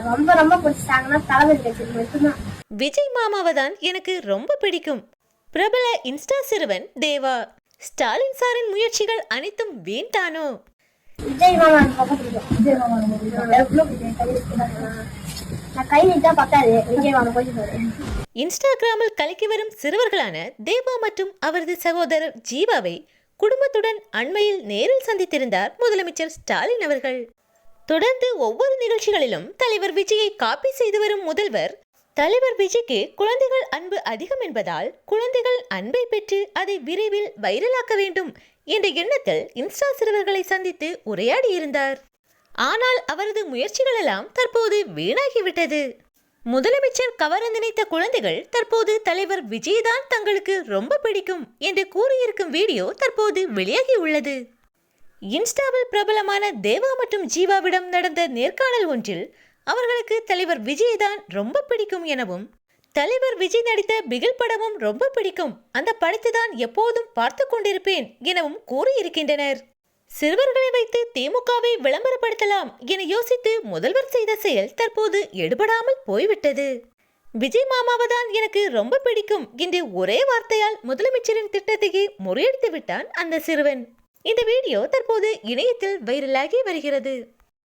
ரொம்ப ரொம்ப பிடிச்சாங்கன்னா தளபதி கட்சி மட்டும்தான். விஜய் மாமாவை தான் எனக்கு ரொம்ப பிடிக்கும். பிரபல இன்ஸ்டா சிறுவன் தேவா. ஸ்டாலின் சாரின் முயற்சிகள் அனைத்தும் வீண்தானோ? விஜய் மாமா எனக்கு ரொம்ப பிடிக்கும். விஜய் மாமா நான் கை நீட்டா பத்தாது. விஜய் மாமா கொஞ்சம் இன்ஸ்டாகிராமில் கலக்கி வரும் சிறுவர்களான தேவா மற்றும் அவரது சகோதரர் ஜீவாவை குடும்பத்துடன் அண்மையில் நேரில் சந்தித்திருந்தார் முதலமைச்சர் ஸ்டாலின் அவர்கள். தொடர்ந்து ஒவ்வொரு நிகழ்ச்சிகளிலும் தலைவர் விஜயை காப்பி செய்து வரும் முதல்வர், தலைவர் விஜய்க்கு குழந்தைகள் அன்பு அதிகம் என்பதால் குழந்தைகள் அன்பை பெற்று அதை விரைவில் வைரலாக்க வேண்டும் என்ற எண்ணத்தில் இன்ஸ்டா சிறுவர்களை சந்தித்து உரையாடியிருந்தார். ஆனால் அவரது முயற்சிகள் எல்லாம் தற்போது வீணாகிவிட்டது. முதலமைச்சர் கவர நினைத்த குழந்தைகள் தற்போது தலைவர் விஜய் தான் தங்களுக்கு ரொம்ப பிடிக்கும் என்று கூறியிருக்கும் வீடியோ தற்போது வெளியாகி உள்ளது. இன்ஸ்டாவில் பிரபலமான தேவா மற்றும் ஜீவாவிடம் நடந்த நேர்காணல் ஒன்றில் அவர்களுக்கு தலைவர் விஜய் தான் ரொம்ப பிடிக்கும் எனவும், தலைவர் விஜய் நடித்த பிகில் படமும் ரொம்ப பிடிக்கும், அந்த படத்தை தான் எப்போதும் பார்த்து கொண்டிருப்பேன் எனவும் கூறியிருக்கின்றனர். சிறுவர்களை வைத்து திமுகவை விளம்பரப்படுத்தலாம் என யோசித்து முதல்வர் செய்த செயல் தற்போது எடுபடாமல் போய்விட்டது. விஜய் மாமாவைதான் எனக்கு ரொம்ப பிடிக்கும் என்று ஒரே வார்த்தையால் முதலமைச்சரின் திட்டத்தையே முறியடித்து விட்டான் அந்த சிறுவன். இந்த வீடியோ தற்போது இணையத்தில் வைரலாகி வருகிறது.